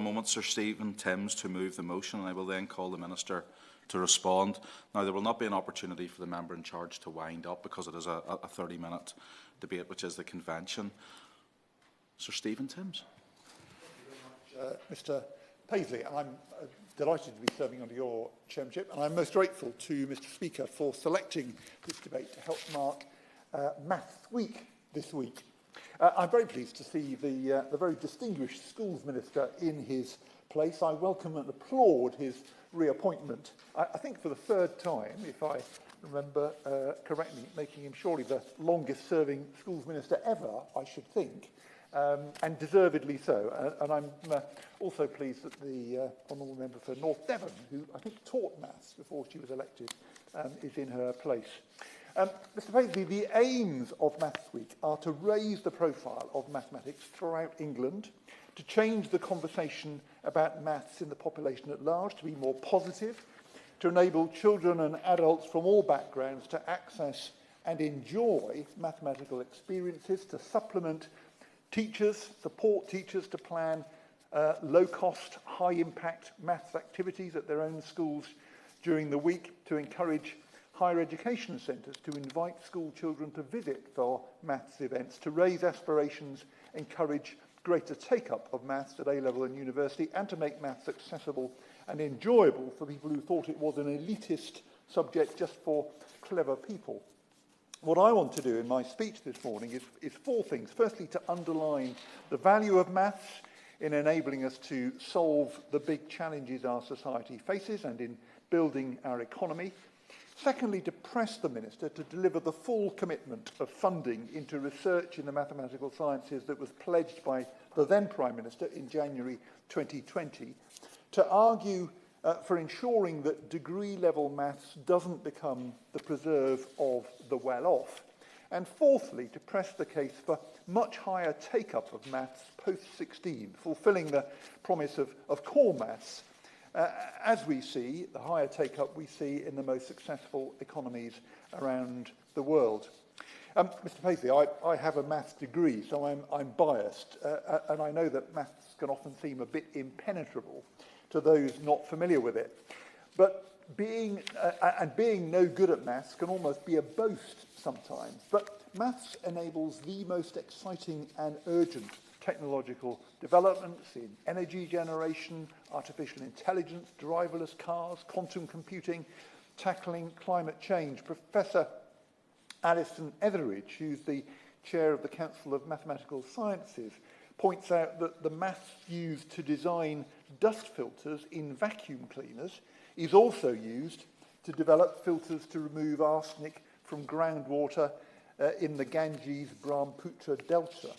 moment Sir Stephen Timms to move the motion, and I will then call the Minister to respond. Now, there will not be an opportunity for the member in charge to wind up because it is a 30-minute debate, which is the convention. Sir Stephen Timms. Thank you very much, Mr. Paisley. I'm delighted to be serving under your chairmanship, and I'm most grateful to Mr. Speaker for selecting this debate to help mark Maths Week this week. I'm very pleased to see the very distinguished Schools Minister in his place. I welcome and applaud his reappointment, I think for the third time, if I remember correctly, making him surely the longest-serving Schools Minister ever, I should think, and deservedly so. And I'm also pleased that the honourable member for North Devon, who I think taught maths before she was elected, is in her place. Mr. Paisley, the aims of Maths Week are to raise the profile of mathematics throughout England, to change the conversation about maths in the population at large, to be more positive, to enable children and adults from all backgrounds to access and enjoy mathematical experiences, to supplement teachers, support teachers to plan low-cost, high-impact maths activities at their own schools during the week, to encourage higher education centres to invite school children to visit for maths events, to raise aspirations, encourage greater take-up of maths at A-level and university, and to make maths accessible and enjoyable for people who thought it was an elitist subject just for clever people. What I want to do in my speech this morning is four things. Firstly, to underline the value of maths in enabling us to solve the big challenges our society faces and in building our economy. Secondly, to press the Minister to deliver the full commitment of funding into research in the mathematical sciences that was pledged by the then Prime Minister in January 2020. To argue for ensuring that degree-level maths doesn't become the preserve of the well-off. And fourthly, to press the case for much higher take-up of maths post-16, fulfilling the promise of core maths, as we see, the higher take-up we see in the most successful economies around the world. Mr. Paisley, I have a maths degree, so I'm biased, and I know that maths can often seem a bit impenetrable to those not familiar with it. But being no good at maths can almost be a boast sometimes. But maths enables the most exciting and urgent technological developments in energy generation, artificial intelligence, driverless cars, quantum computing, tackling climate change. Professor Alison Etheridge, who's the chair of the Council of Mathematical Sciences, points out that the maths used to design dust filters in vacuum cleaners is also used to develop filters to remove arsenic from groundwater in the Ganges-Brahmaputra Delta,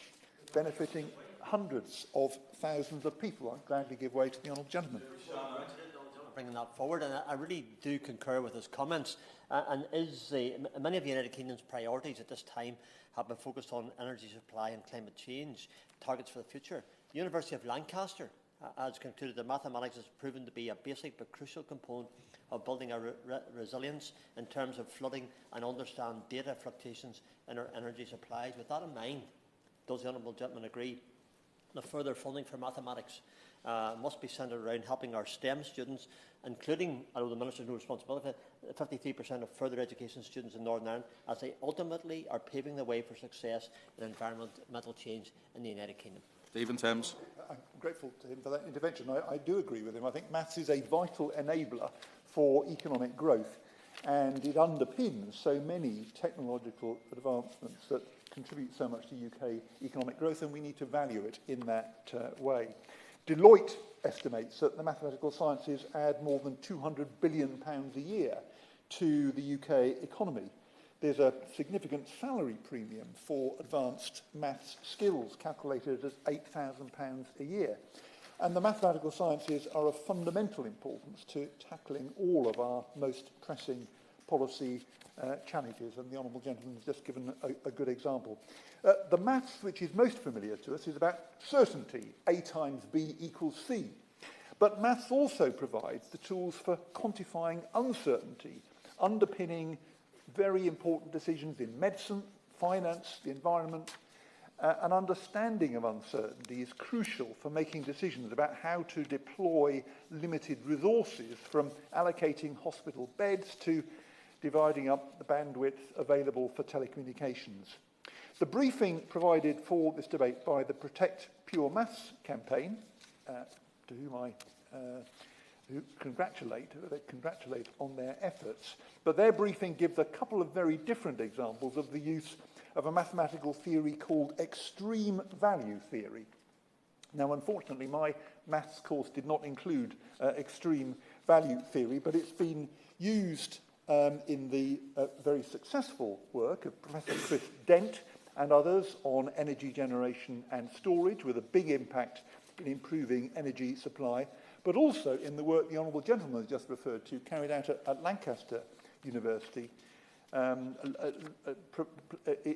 benefiting hundreds of thousands of people. I'd gladly give way to the honourable gentleman. Bringing that forward, and I really do concur with his comments. Many of the United Kingdom's priorities at this time have been focused on energy supply and climate change targets for the future. The University of Lancaster has concluded that mathematics has proven to be a basic but crucial component of building our resilience in terms of flooding and understand data fluctuations in our energy supplies. With that in mind, does the honourable gentleman agree that further funding for mathematics must be centred around helping our STEM students, including, I know the Minister has no responsibility, 53% of further education students in Northern Ireland, as they ultimately are paving the way for success in environmental change in the United Kingdom? Stephen Timms. I'm grateful to him for that intervention. I do agree with him. I think maths is a vital enabler for economic growth, and it underpins so many technological advancements that contribute so much to UK economic growth, and we need to value it in that way. Deloitte estimates that the mathematical sciences add more than £200 billion a year to the UK economy. There's a significant salary premium for advanced maths skills, calculated as £8,000 a year. And the mathematical sciences are of fundamental importance to tackling all of our most pressing policy challenges, and the honourable gentleman has just given a good example. The maths which is most familiar to us is about certainty, A times B equals C. But maths also provides the tools for quantifying uncertainty, underpinning very important decisions in medicine, finance, the environment, an understanding of uncertainty is crucial for making decisions about how to deploy limited resources, from allocating hospital beds to dividing up the bandwidth available for telecommunications. The briefing provided for this debate by the Protect Pure Maths campaign, to whom I congratulate on their efforts, but their briefing gives a couple of very different examples of the use of a mathematical theory called extreme value theory. Now, unfortunately, my maths course did not include extreme value theory, but it's been used in the very successful work of Professor Chris Dent and others on energy generation and storage, with a big impact in improving energy supply, but also in the work the Honourable Gentleman has just referred to, carried out at Lancaster University,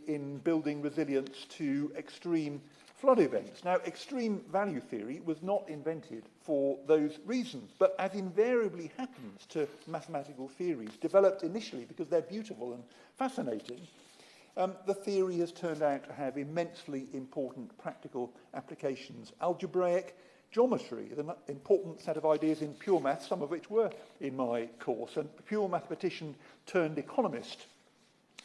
in building resilience to extreme flood events. Now, extreme value theory was not invented for those reasons, but as invariably happens to mathematical theories, developed initially because they're beautiful and fascinating, the theory has turned out to have immensely important practical applications. Algebraic geometry is an important set of ideas in pure maths, some of which were in my course, and pure mathematician turned economist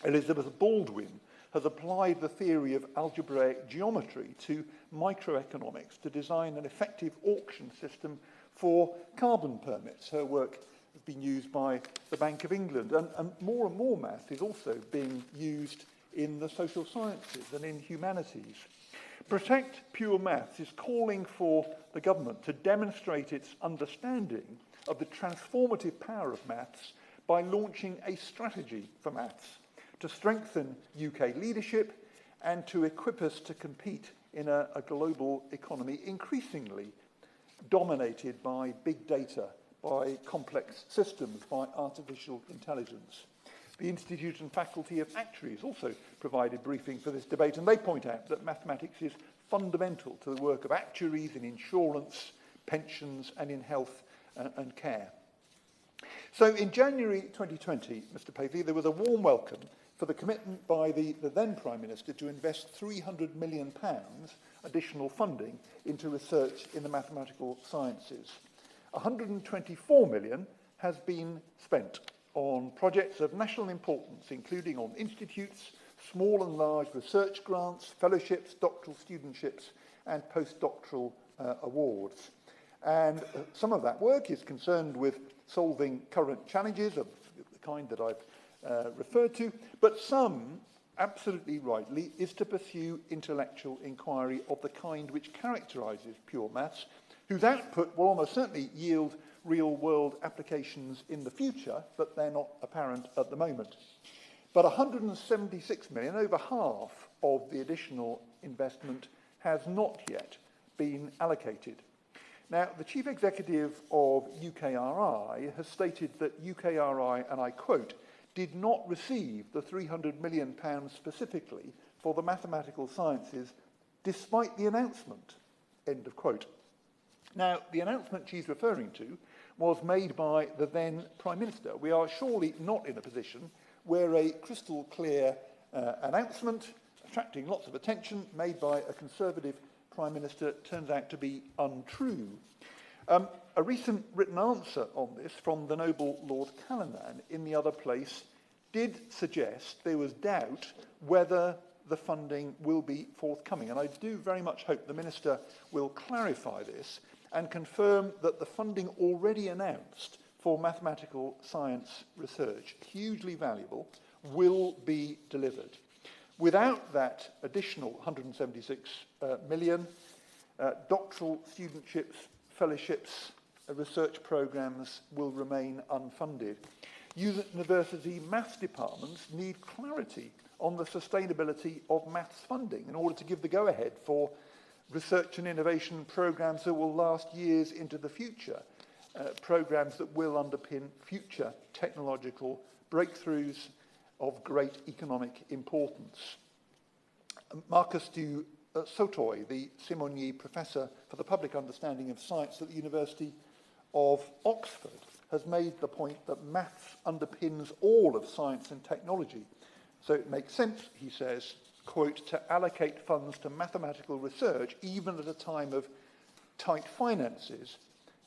Elizabeth Baldwin has applied the theory of algebraic geometry to microeconomics to design an effective auction system for carbon permits. Her work has been used by the Bank of England, and more math is also being used in the social sciences and in humanities. Protect Pure Maths is calling for the government to demonstrate its understanding of the transformative power of maths by launching a strategy for maths to strengthen UK leadership and to equip us to compete in a global economy increasingly dominated by big data, by complex systems, by artificial intelligence. The Institute and Faculty of Actuaries also provided briefing for this debate, and they point out that mathematics is fundamental to the work of actuaries in insurance, pensions, and in health and care. So in January 2020, Mr. Paisley, there was a warm welcome for the commitment by the then Prime Minister to invest £300 million additional funding into research in the mathematical sciences. £124 million has been spent on projects of national importance, including on institutes, small and large research grants, fellowships, doctoral studentships, and postdoctoral awards. And some of that work is concerned with solving current challenges of the kind that I've referred to, but some, absolutely rightly, is to pursue intellectual inquiry of the kind which characterises pure maths, whose output will almost certainly yield real-world applications in the future, but they're not apparent at the moment. But 176 million, over half of the additional investment, has not yet been allocated. Now, the Chief Executive of UKRI has stated that UKRI, and I quote, did not receive the £300 million specifically for the mathematical sciences despite the announcement, end of quote. Now, the announcement she's referring to was made by the then Prime Minister. We are surely not in a position where a crystal clear announcement, attracting lots of attention, made by a Conservative Prime Minister turns out to be untrue. A recent written answer on this from the noble Lord Callanan in the other place did suggest there was doubt whether the funding will be forthcoming. And I do very much hope the Minister will clarify this and confirm that the funding already announced for mathematical science research, hugely valuable, will be delivered. Without that additional 176 million, doctoral studentships, fellowships, research programmes will remain unfunded. University maths departments need clarity on the sustainability of maths funding in order to give the go-ahead for research and innovation programmes that will last years into the future, programmes that will underpin future technological breakthroughs of great economic importance. Marcus du Sautoy, the Simonier Professor for the Public Understanding of Science at the University of Oxford, has made the point that maths underpins all of science and technology. So it makes sense, he says, quote, to allocate funds to mathematical research, even at a time of tight finances.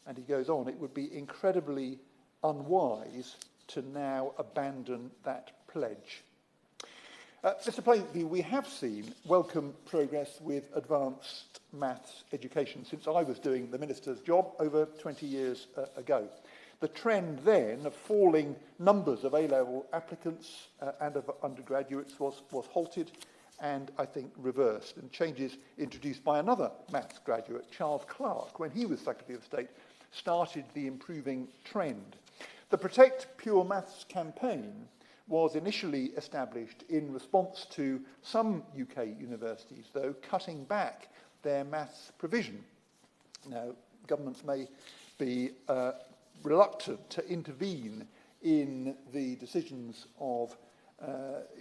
And he goes on, it would be incredibly unwise to now abandon that pledge. Mr. Paisley, we have seen welcome progress with advanced maths education since I was doing the minister's job over 20 years ago. The trend then of falling numbers of A-level applicants and of undergraduates was halted and, I think, reversed. And changes introduced by another maths graduate, Charles Clarke, when he was Secretary of State, started the improving trend. The Protect Pure Maths campaign was initially established in response to some UK universities, though, cutting back their maths provision. Now, governments may be reluctant to intervene in the decisions of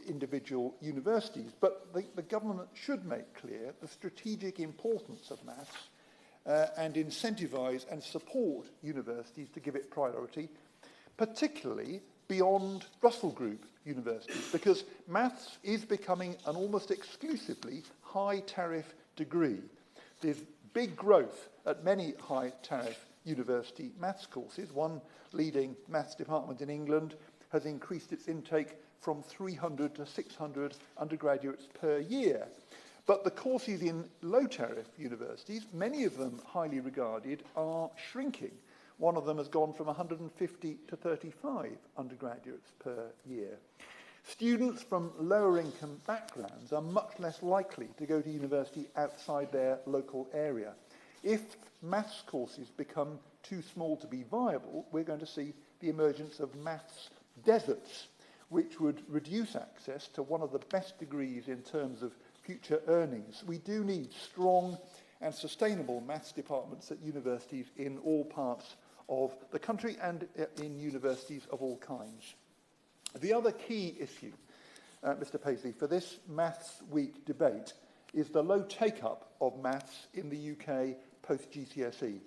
individual universities, but the government should make clear the strategic importance of maths and incentivise and support universities to give it priority, particularly beyond Russell Group universities, because maths is becoming an almost exclusively high-tariff degree. There's big growth at many high-tariff university maths courses. One leading maths department in England has increased its intake from 300 to 600 undergraduates per year. But the courses in low-tariff universities, many of them highly regarded, are shrinking. One of them has gone from 150 to 35 undergraduates per year. Students from lower income backgrounds are much less likely to go to university outside their local area. If maths courses become too small to be viable, we're going to see the emergence of maths deserts, which would reduce access to one of the best degrees in terms of future earnings. We do need strong and sustainable maths departments at universities in all parts of the country and in universities of all kinds. The other key issue, Mr. Paisley, for this Maths Week debate is the low take-up of maths in the UK post-GCSE.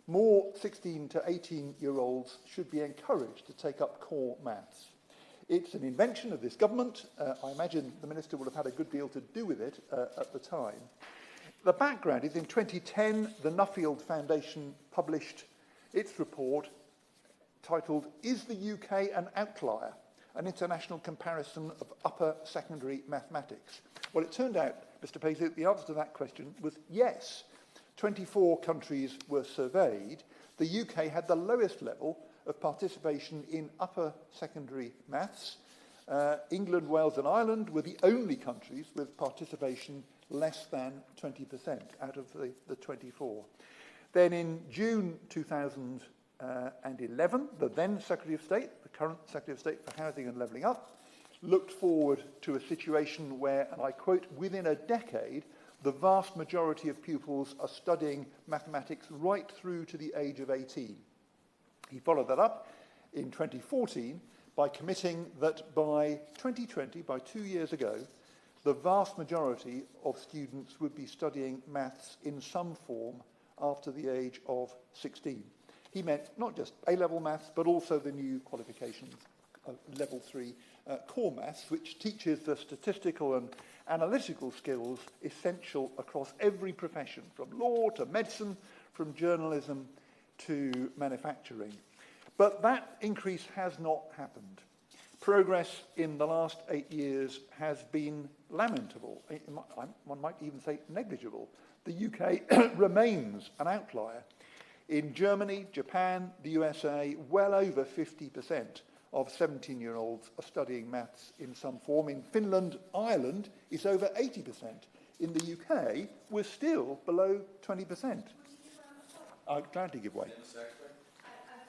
More 16 to 18-year-olds should be encouraged to take up core maths. It's an invention of this government. I imagine the Minister will have had a good deal to do with it at the time. The background is in 2010, the Nuffield Foundation published its report titled, Is the UK an Outlier? An International Comparison of Upper Secondary Mathematics. Well, it turned out, Mr. Paisley, the answer to that question was yes. 24 countries were surveyed. The UK had the lowest level of participation in upper secondary maths. England, Wales and Ireland were the only countries with participation less than 20% out of the 24. Then in June 2011, the then Secretary of State, the current Secretary of State for Housing and Levelling Up, looked forward to a situation where, and I quote, within a decade, the vast majority of pupils are studying mathematics right through to the age of 18. He followed that up in 2014 by committing that by 2020, by 2 years ago, the vast majority of students would be studying maths in some form after the age of 16. He meant not just A-level maths, but also the new qualifications of level 3 core maths, which teaches the statistical and analytical skills essential across every profession, from law to medicine, from journalism to manufacturing. But that increase has not happened. Progress in the last 8 years has been lamentable. One might even say negligible. The UK remains an outlier. In Germany, Japan, the USA, well over 50% of 17-year-olds are studying maths in some form. In Finland, Ireland, it's over 80%. In the UK, we're still below 20%. I'd gladly give way.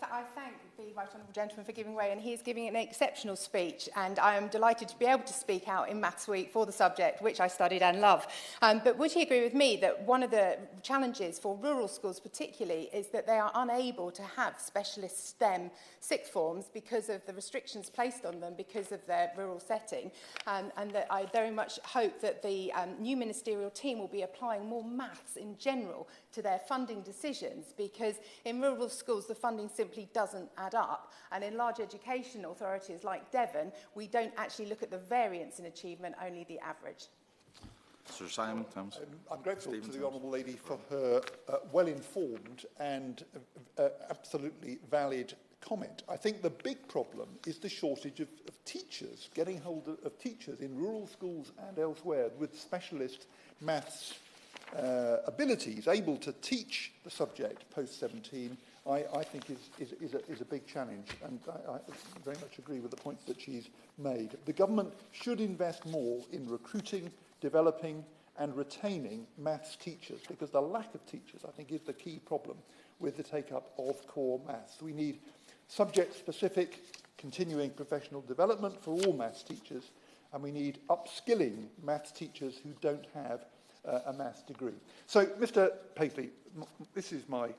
I thank the Right Honourable Gentleman for giving way, and he is giving an exceptional speech, and I am delighted to be able to speak out in Maths Week for the subject, which I studied and love. But would he agree with me that one of the challenges for rural schools particularly is that they are unable to have specialist STEM sixth forms because of the restrictions placed on them because of their rural setting, and that I very much hope that the new ministerial team will be applying more maths in general to their funding decisions, because in rural schools the funding simply doesn't add up, and in large education authorities like Devon we don't actually look at the variance in achievement, only the average. Sir Simon Thames. I'm grateful Stephen to the Thames. Honourable Lady for her well-informed and absolutely valid comment. I think the big problem is the shortage of teachers, getting hold of teachers in rural schools and elsewhere with specialist maths abilities, able to teach the subject post-17, I think is a big challenge, and I very much agree with the points that she's made. The government should invest more in recruiting, developing and retaining maths teachers, because the lack of teachers, I think, is the key problem with the take-up of core maths. We need subject-specific continuing professional development for all maths teachers, and we need upskilling maths teachers who don't have a maths degree. So, Mr. Paisley, this is my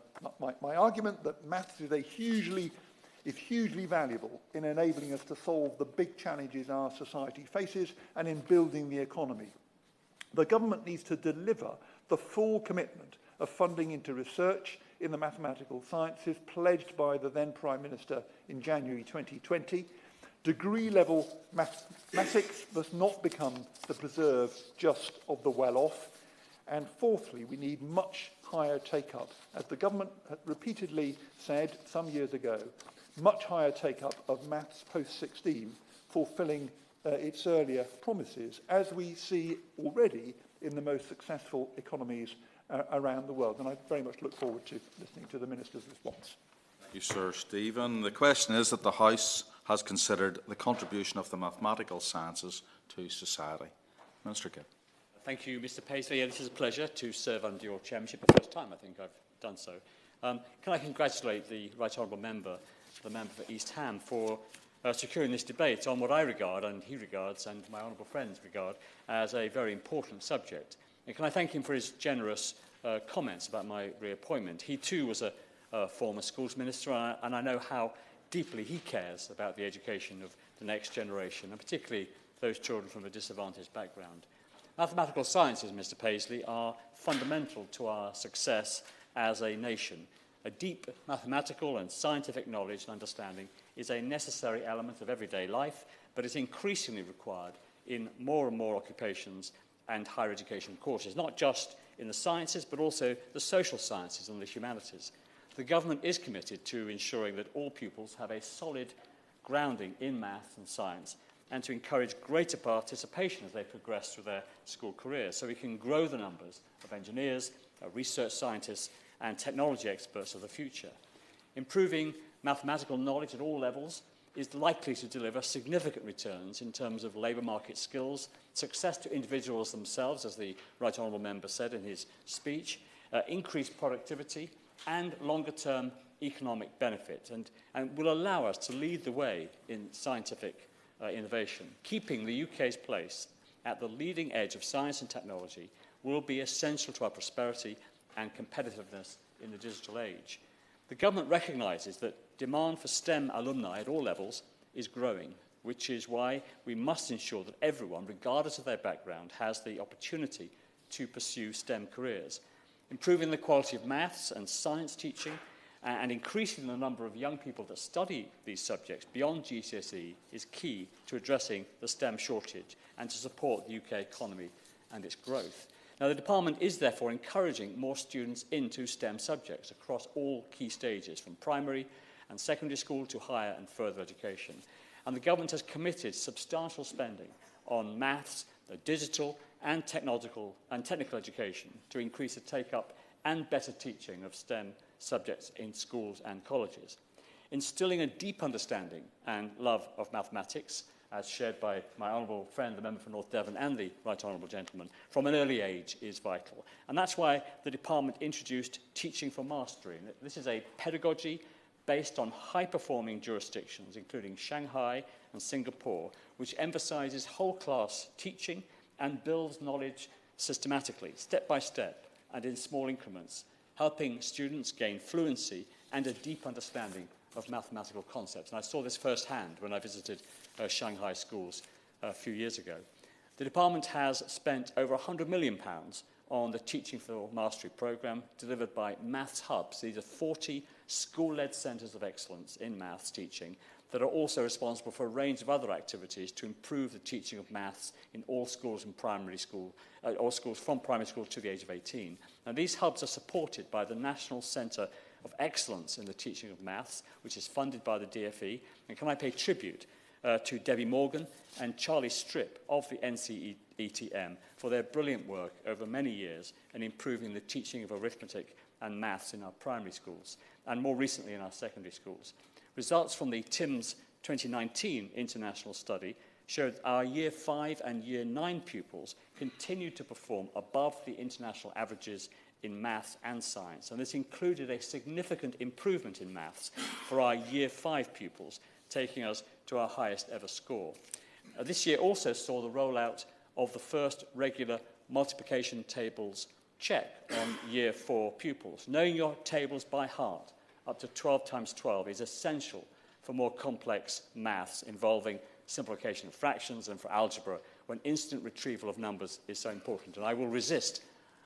argument that maths is hugely valuable in enabling us to solve the big challenges our society faces and in building the economy. The government needs to deliver the full commitment of funding into research in the mathematical sciences pledged by the then Prime Minister in January 2020. Degree-level mathematics must not become the preserve just of the well-off. And fourthly, we need much higher take-up. As the government had repeatedly said some years ago, much higher take-up of maths post-16, fulfilling its earlier promises, as we see already in the most successful economies around the world. And I very much look forward to listening to the Minister's response. Thank you, Sir Stephen. The question is that the House has considered the contribution of the mathematical sciences to society. Minister Gibb. Thank you, Mr. Paisley. It is a pleasure to serve under your chairmanship. The first time I think I've done so. Can I congratulate the Right Honourable Member, the member for East Ham, for securing this debate on what I regard, and he regards, and my honourable friends regard, as a very important subject. And can I thank him for his generous comments about my reappointment. He too was a former schools minister, and I know how deeply he cares about the education of the next generation, and particularly those children from a disadvantaged background. Mathematical sciences, Mr. Paisley, are fundamental to our success as a nation. A deep mathematical and scientific knowledge and understanding is a necessary element of everyday life, but is increasingly required in more and more occupations and higher education courses, not just in the sciences, but also the social sciences and the humanities. The government is committed to ensuring that all pupils have a solid grounding in maths and science, and to encourage greater participation as they progress through their school careers, so we can grow the numbers of engineers, research scientists, and technology experts of the future. Improving mathematical knowledge at all levels is likely to deliver significant returns in terms of labour market skills, success to individuals themselves, as the Right Honourable Member said in his speech, increased productivity, and longer-term economic benefit, and will allow us to lead the way in scientific innovation. Keeping the UK's place at the leading edge of science and technology will be essential to our prosperity and competitiveness in the digital age. The government recognises that demand for STEM alumni at all levels is growing, which is why we must ensure that everyone, regardless of their background, has the opportunity to pursue STEM careers. Improving the quality of maths and science teaching and increasing the number of young people that study these subjects beyond GCSE is key to addressing the STEM shortage and to support the UK economy and its growth. Now, the department is therefore encouraging more students into STEM subjects across all key stages, from primary and secondary school to higher and further education. And the government has committed substantial spending on maths, digital and technical education to increase the take-up and better teaching of STEM subjects in schools and colleges. Instilling a deep understanding and love of mathematics, as shared by my honourable friend, the member for North Devon, and the Right Honourable Gentleman, from an early age is vital. And that's why the department introduced Teaching for Mastery. And this is a pedagogy based on high-performing jurisdictions, including Shanghai and Singapore, which emphasises whole-class teaching and builds knowledge systematically, step by step, and in small increments, helping students gain fluency and a deep understanding of mathematical concepts. And I saw this firsthand when I visited Shanghai schools a few years ago. The department has spent over £100 million on the Teaching for Mastery programme delivered by Maths Hubs. These are 40 school-led centres of excellence in maths teaching that are also responsible for a range of other activities to improve the teaching of maths in all schools in primary school, or schools from primary school to the age of 18. And these hubs are supported by the National Centre of Excellence in the Teaching of Maths, which is funded by the DFE. And can I pay tribute to Debbie Morgan and Charlie Strip of the NCETM for their brilliant work over many years in improving the teaching of arithmetic and maths in our primary schools, and more recently in our secondary schools. Results from the TIMSS 2019 international study showed our Year 5 and Year 9 pupils continued to perform above the international averages in maths and science. And this included a significant improvement in maths for our Year 5 pupils, taking us to our highest ever score. This year also saw the rollout of the first regular multiplication tables check on Year 4 pupils. Knowing your tables by heart, up to 12 times 12, is essential for more complex maths involving simplification of fractions and for algebra, when instant retrieval of numbers is so important. And I will resist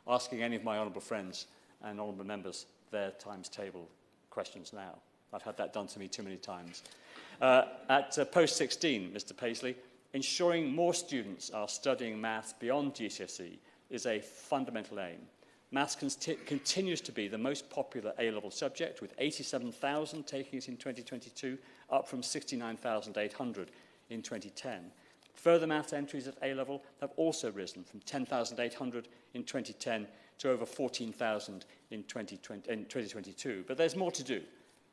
asking any of my honourable friends and honourable members their times table questions now. I've had that done to me too many times. At post-16, Mr Paisley, ensuring more students are studying maths beyond GCSE is a fundamental aim. Maths continues to be the most popular A-level subject, with 87,000 taking it in 2022, up from 69,800 in 2010. Further maths entries at A-level have also risen from 10,800 in 2010 to over 14,000 in 2022. But there's more to do,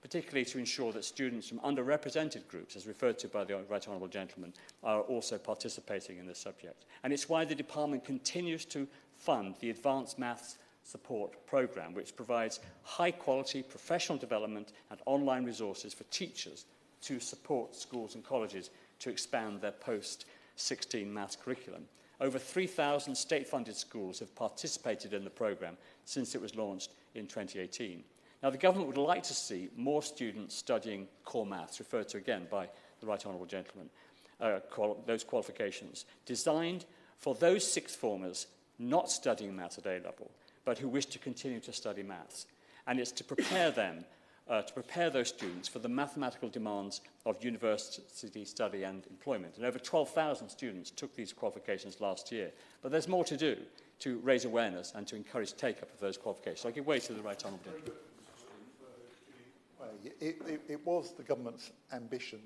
particularly to ensure that students from underrepresented groups, as referred to by the Right Honourable Gentleman, are also participating in this subject. And it's why the department continues to fund the Advanced Maths Support Programme, which provides high-quality professional development and online resources for teachers to support schools and colleges to expand their post-16 maths curriculum. Over 3,000 state-funded schools have participated in the programme since it was launched in 2018. Now, the government would like to see more students studying core maths, referred to again by the Right Honourable Gentleman, those qualifications, designed for those sixth formers not studying maths at A-level, but who wish to continue to study maths. And it's to prepare them, to prepare those students for the mathematical demands of university study and employment. And over 12,000 students took these qualifications last year. But there's more to do to raise awareness and to encourage take-up of those qualifications. So I give way to the Right Honourable Gentleman. It was the government's ambition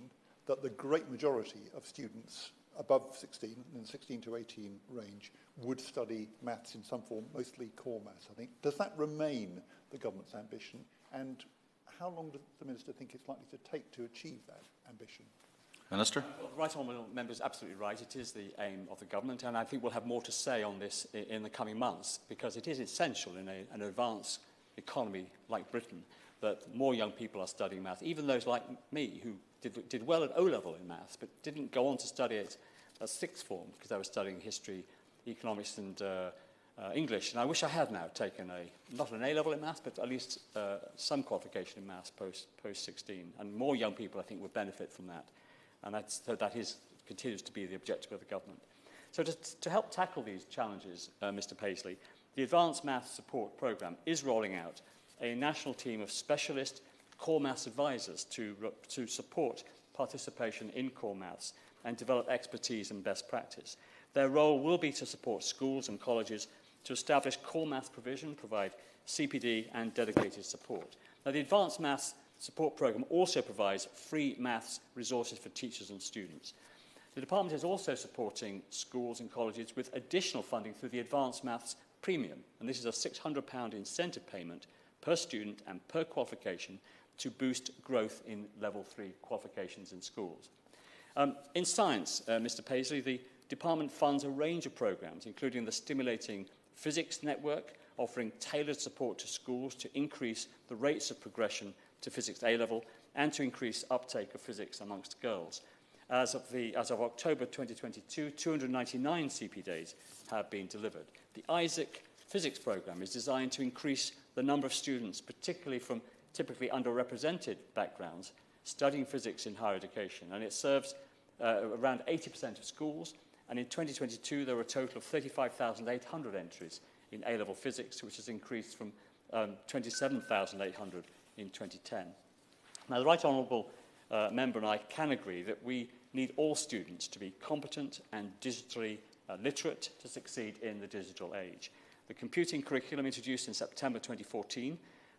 that the great majority of students above 16, in the 16 to 18 range, would study maths in some form, mostly core maths, I think. Does that remain the government's ambition? And how long does the Minister think it's likely to take to achieve that ambition? Minister? Well, the Right Honourable Member is absolutely right. It is the aim of the government, and I think we'll have more to say on this in the coming months, because it is essential in an advanced economy like Britain that more young people are studying maths, even those like me who did well at O-level in maths, but didn't go on to study it as sixth form because I was studying history, economics and English. And I wish I had now taken not an A-level in maths, but at least some qualification in maths post-16. And more young people, I think, would benefit from that. And continues to be the objective of the government. So to help tackle these challenges, Mr Paisley, the Advanced Maths Support Programme is rolling out a national team of specialist core maths advisors to support participation in core maths and develop expertise and best practice. Their role will be to support schools and colleges to establish core maths provision, provide CPD and dedicated support. Now, the Advanced Maths Support Programme also provides free maths resources for teachers and students. The department is also supporting schools and colleges with additional funding through the Advanced Maths Premium, and this is a £600 incentive payment per student and per qualification to boost growth in Level 3 qualifications in schools. In science, Mr Paisley, the department funds a range of programmes, including the Stimulating Physics Network, offering tailored support to schools to increase the rates of progression to Physics A-level and to increase uptake of physics amongst girls. As of October 2022, 299 CP days have been delivered. The Isaac Physics Programme is designed to increase the number of students, particularly from typically underrepresented backgrounds, studying physics in higher education, and it serves around 80% of schools, and in 2022 there were a total of 35,800 entries in A-level physics, which has increased from 27,800 in 2010. Now, the Right Honourable member and I can agree that we need all students to be competent and digitally literate to succeed in the digital age. The computing curriculum introduced in September 2014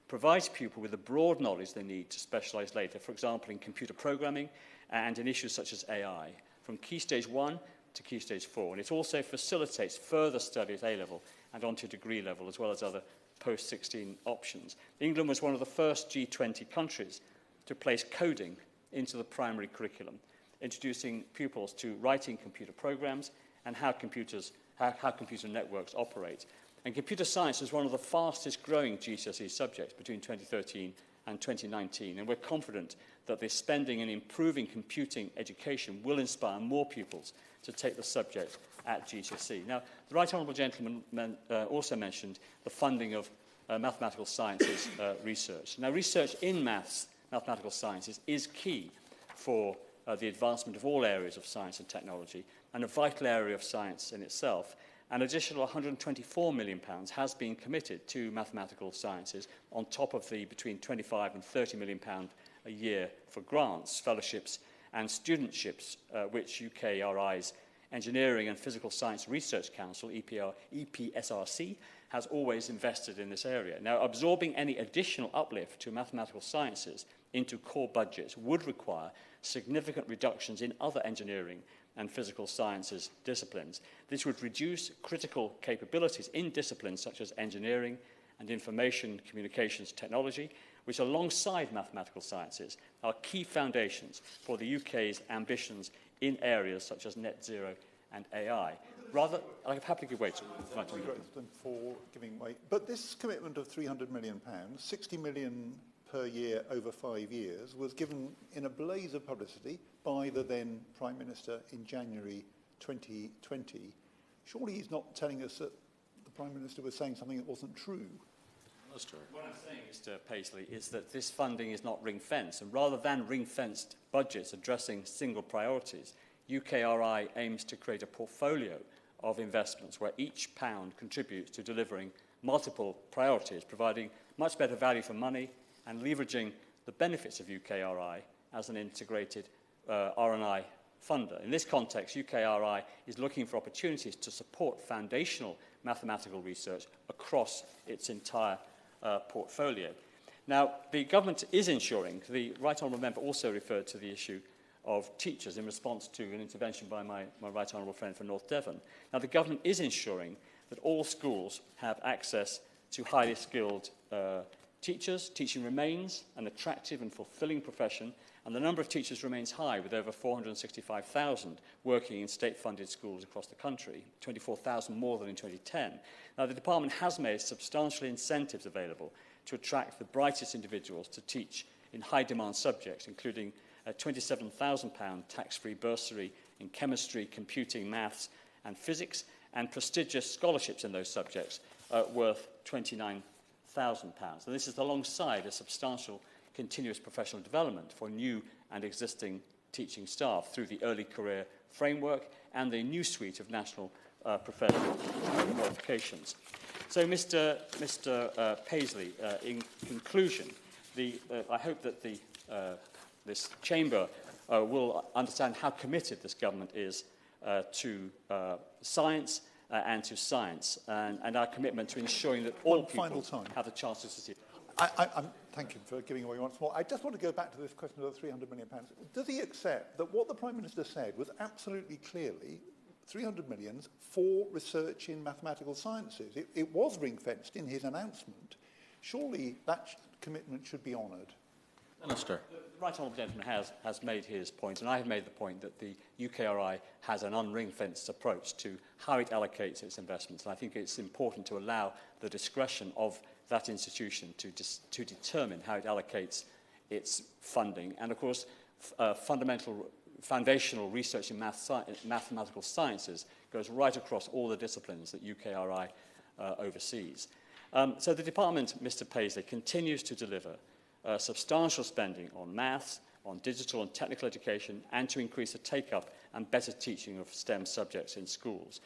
provides pupils with the broad knowledge they need to specialise later, for example, in computer programming and in issues such as AI, from Key Stage 1 to Key Stage 4. And it also facilitates further study at A-level and onto degree level, as well as other post-16 options. England was one of the first G20 countries to place coding into the primary curriculum, introducing pupils to writing computer programs and how computer networks operate. And computer science is one of the fastest growing GCSE subjects between 2013 and 2019, and we're confident that the spending in improving computing education will inspire more pupils to take the subject at GCSE. Now, the Right Honourable Gentleman also mentioned the funding of mathematical sciences research. Now, research in mathematical sciences is key for the advancement of all areas of science and technology, and a vital area of science in itself. An additional £124 million has been committed to mathematical sciences on top of the between £25 and £30 million a year for grants, fellowships and studentships, which UKRI's Engineering and Physical Science Research Council, EPSRC, has always invested in this area. Now, absorbing any additional uplift to mathematical sciences into core budgets would require significant reductions in other engineering and physical sciences disciplines. This would reduce critical capabilities in disciplines such as engineering and information communications technology, which alongside mathematical sciences are key foundations for the UK's ambitions in areas such as net zero and AI. Rather, I'd happily give way to for giving way. But this commitment of £300 million, 60 million per year over 5 years, was given in a blaze of publicity by the then Prime Minister in January 2020. Surely he's not telling us that the Prime Minister was saying something that wasn't true. That's true. What I'm saying, Mr. Paisley, is that this funding is not ring-fenced, and rather than ring-fenced budgets addressing single priorities, UKRI aims to create a portfolio of investments where each pound contributes to delivering multiple priorities, providing much better value for money and leveraging the benefits of UKRI as an integrated R&I funder. In this context, UKRI is looking for opportunities to support foundational mathematical research across its entire portfolio. Now, the government is ensuring, the Right Honourable Member also referred to the issue of teachers in response to an intervention by my Right Honourable friend from North Devon. Now, the government is ensuring that all schools have access to highly skilled teachers. Teaching remains an attractive and fulfilling profession, and the number of teachers remains high, with over 465,000 working in state-funded schools across the country, 24,000 more than in 2010. Now, the department has made substantial incentives available to attract the brightest individuals to teach in high-demand subjects, including a £27,000 tax-free bursary in chemistry, computing, maths and physics, and prestigious scholarships in those subjects worth £29,000. And this is alongside a substantial continuous professional development for new and existing teaching staff through the early career framework and the new suite of national professional qualifications. So, Mr. Paisley, in conclusion, I hope that this chamber will understand how committed this government is to science and to science, and our commitment to ensuring that all people have the chance to succeed. Thank you for giving away once more. I just want to go back to this question of the £300 million. Does he accept that what the Prime Minister said was absolutely clearly 300 million for research in mathematical sciences? It was ring-fenced in his announcement. Surely that commitment should be honoured. Minister. The Right Honourable Gentleman has made his point, and I have made the point that the UKRI has an unring-fenced approach to how it allocates its investments. And I think it's important to allow the discretion of that institution to determine how it allocates its funding. And, of course, foundational research in mathematical sciences goes right across all the disciplines that UKRI oversees. So the department, Mr. Paisley, continues to deliver substantial spending on maths, on digital and technical education, and to increase the take-up and better teaching of STEM subjects in schools.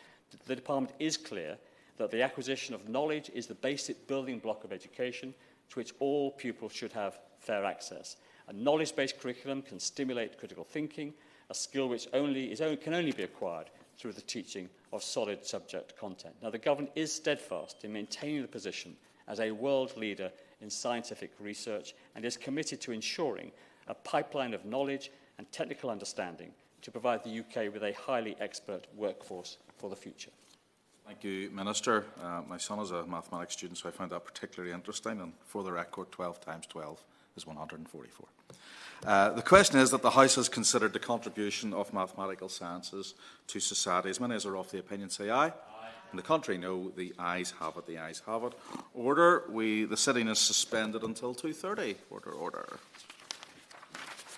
The department is clear that the acquisition of knowledge is the basic building block of education to which all pupils should have fair access. A knowledge-based curriculum can stimulate critical thinking, a skill which can only be acquired through the teaching of solid subject content. Now, the Government is steadfast in maintaining the position as a world leader in scientific research and is committed to ensuring a pipeline of knowledge and technical understanding to provide the UK with a highly expert workforce for the future. Thank you, Minister. My son is a mathematics student, so I find that particularly interesting, and for the record, 12 times 12 is 144. The question is that the House has considered the contribution of mathematical sciences to society. As many as are of the opinion say aye. Aye. And the contrary, no. The ayes have it. The ayes have it. Order. The sitting is suspended until 2:30. Order, order.